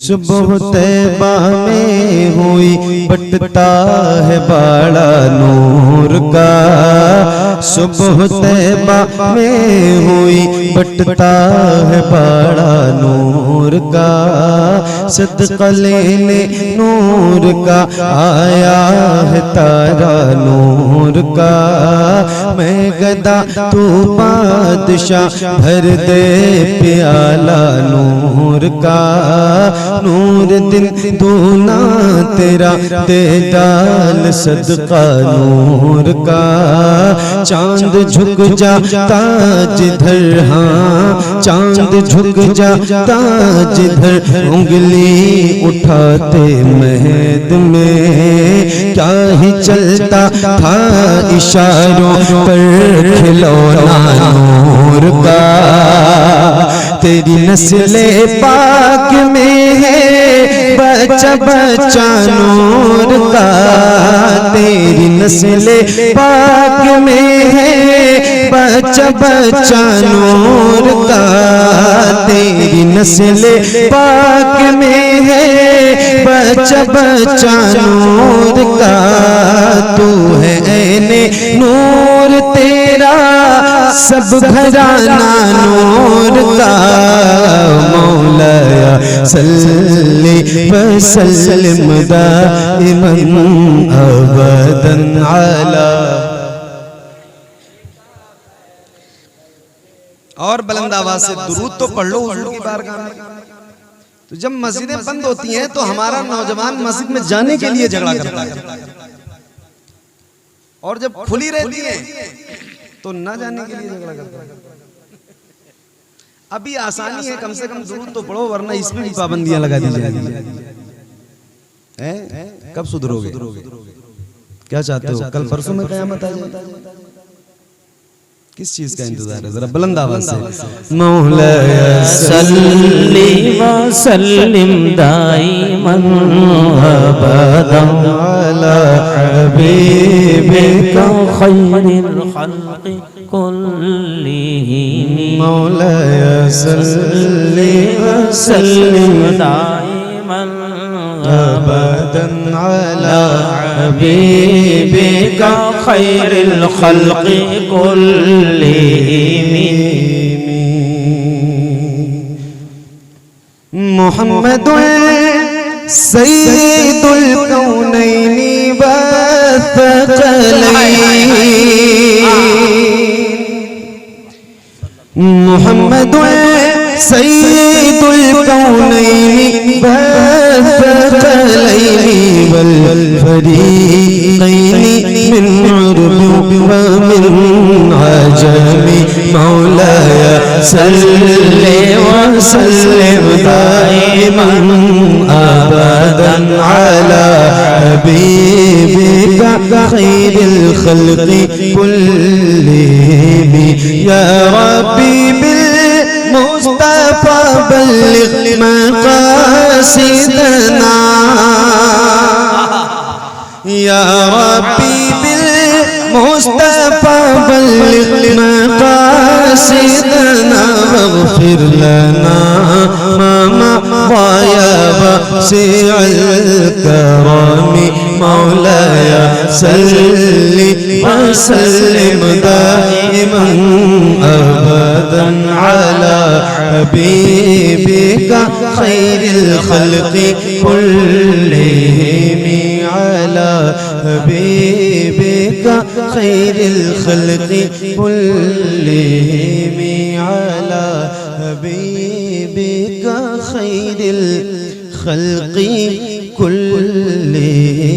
सुबह तैबा में हुई बटता है बड़ा नूर का, सुबह तैबा में हुई बटता है बड़ा नूर का, सदका लेने नूर का आया है तारा नूर का। मैं गदा तू बादशाह भर दे प्याला नूर का, नूर दिन दूना तेरा दे डाल सदका नूर का। चांद झुक जाता जिधर, हाँ चांद झुक जाता जिधर, उंगली उठाते महद में क्या ही चलता था इशारों पर खिलौना नूर का। तेरी नस्ले पाक में है बच्चा बच्चा नूर का, तेरी नस्ले पाक में है बच्चा बच्चा नूर का, तेरी नस्ले पाक में है बच्चा बच्चा नूर का। तू है ऐने नूर तेरा सब घराना नूर का। मौलाया सल्ली व सल्लिम दाइमन अबदन अला। और बुलंद आवाज से दुरूद तो पढ़ लो हुजूर की बारगाह में। तो जब मस्जिदें बंद होती हैं तो हमारा नौजवान मस्जिद में जाने के लिए झगड़ा करता है, और जब खुली रहती है तो ना जाने के लिए झगड़ा करता है। अभी आसानी है, कम से कम दुरूद तो पढ़ो, वरना इसमें भी पाबंदियां लगा दी जाएंगी। कब सुधरोगे? क्या चाहते हो? कल परसों में क़यामत आ जाए? किस चीज का इंतजार है? जरा बुलंद आवाज से। मौलाया सल्ली व सल्लिम दाइमन अबदन अला हबीबिका खैरिल खल्क़ि कुल्लिहिम। मौलाया सल्ली व सल्लिम दाइमन अबदन अला हबीबिका खैरिल खल्क़ि कुल्लिहिम। मुहम्मदुल सय्यिदुल कौनैनि व थक़लैन, मुहम्मदुल सय्यिदुल कौनैनि व थक़लैन वल फरीक़ैनि मिन उर्बि व मिन अजमी। मौलाया सल्ली व सल्लिम दाइमन अबदन अला हबीबिका खैरिल खल्क़ि कुल्लिहिम। या रब्बी बिल मुस्तफ़ा बल्लिग़ मक़ासिदना, या रब्बी बिल मुस्तफ़ा बल्लिग़ मक़ासिदना, वग़फ़िर लना मा ज़ाया वसीअल करमी। मौलाया सल्ली व सल्लिम दाइमन अबदन अला हबीबिका खैरिल खल्क़ि कुल्लिहिम। अला हबीबिका खैरिल खल्क़ि कुल्लिहिम। अला हबीबिका खैरिल खल्क़ि कुल्लिहिम।